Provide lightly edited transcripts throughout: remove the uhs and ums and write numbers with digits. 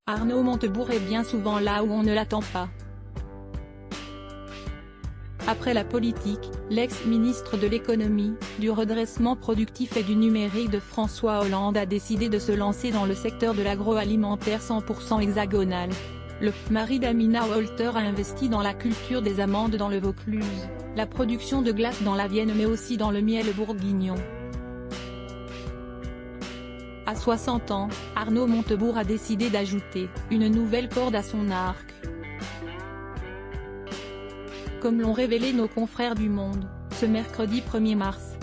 Arnaud Montebourg est bien souvent là où on ne l'attend pas. Après la politique, l'ex-ministre de l'économie, du redressement productif et du numérique de François Hollande a décidé de se lancer dans le secteur de l'agroalimentaire 100% hexagonal. Le mari d'Amina Holter a investi dans la culture des amandes dans le Vaucluse, la production de glace dans la Vienne mais aussi dans le miel bourguignon. À 60 ans, Arnaud Montebourg a décidé d'ajouter une nouvelle corde à son arc. Comme l'ont révélé nos confrères du Monde, ce mercredi 1er mars.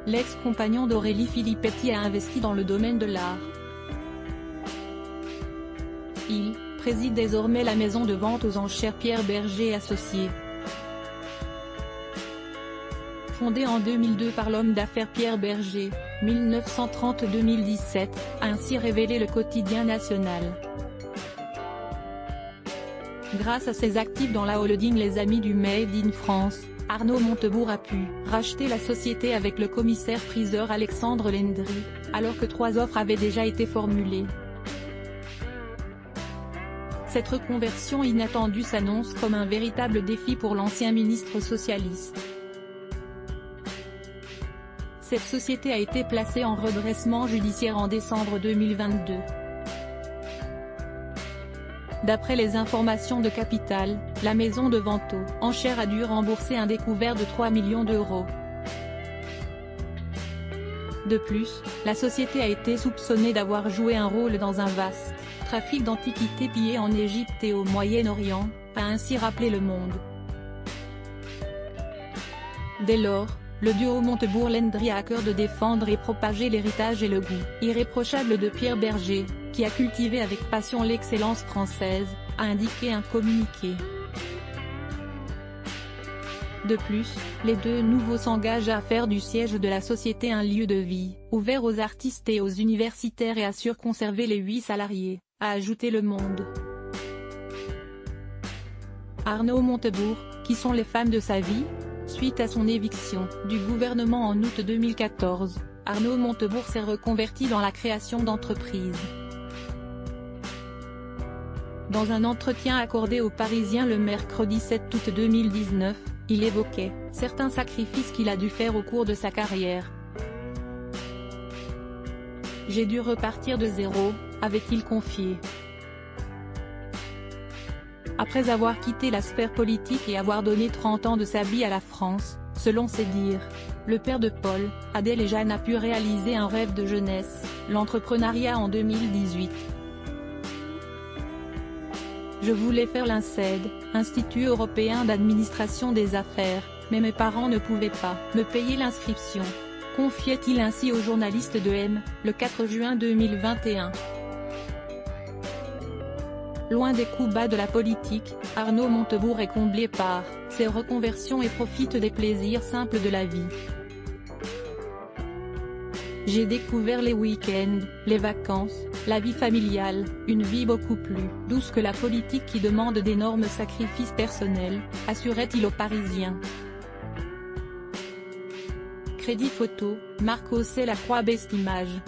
L'ex-compagnon d'Aurélie Filippetti a investi dans le domaine de l'art. Il préside désormais la maison de vente aux enchères Pierre Berger Associés. Fondée en 2002 par l'homme d'affaires Pierre Berger, 1930-2017, a ainsi révélé le quotidien national. Grâce à ses actifs dans la holding Les Amis du Made in France, Arnaud Montebourg a pu racheter la société avec le commissaire-priseur Alexandre Lendry, alors que 3 offres avaient déjà été formulées. Cette reconversion inattendue s'annonce comme un véritable défi pour l'ancien ministre socialiste. Cette société a été placée en redressement judiciaire en décembre 2022. D'après les informations de Capital, la maison de vente aux enchères a dû rembourser un découvert de 3 millions d'euros. De plus, la société a été soupçonnée d'avoir joué un rôle dans un vaste trafic d'antiquités pillées en Égypte et au Moyen-Orient, a ainsi rappelé Le Monde. Dès lors, le duo Montebourg-Lendry a à cœur de défendre et propager l'héritage et le goût irréprochable de Pierre Berger, qui a cultivé avec passion l'excellence française, a indiqué un communiqué. De plus, les deux nouveaux s'engagent à faire du siège de la société un lieu de vie, ouvert aux artistes et aux universitaires et assurent conserver les 8 salariés, a ajouté Le Monde. Arnaud Montebourg, qui sont les femmes de sa vie? Suite à son éviction du gouvernement en août 2014, Arnaud Montebourg s'est reconverti dans la création d'entreprises. Dans un entretien accordé aux Parisiens le mercredi 7 août 2019, il évoquait certains sacrifices qu'il a dû faire au cours de sa carrière. « J'ai dû repartir de zéro », avait-il confié. Après avoir quitté la sphère politique et avoir donné 30 ans de sa vie à la France, selon ses dires, le père de Paul, Adèle et Jeanne a pu réaliser un rêve de jeunesse, l'entrepreneuriat en 2018. Je voulais faire l'INSEAD, Institut européen d'administration des affaires, mais mes parents ne pouvaient pas me payer l'inscription, confiait-il ainsi aux journalistes de M, le 4 juin 2021. Loin des coups bas de la politique, Arnaud Montebourg est comblé par ses reconversions et profite des plaisirs simples de la vie. J'ai découvert les week-ends, les vacances, la vie familiale, une vie beaucoup plus douce que la politique qui demande d'énormes sacrifices personnels, assurait-il aux Parisiens. Crédit photo, Marc Ausset La Croix Best Image.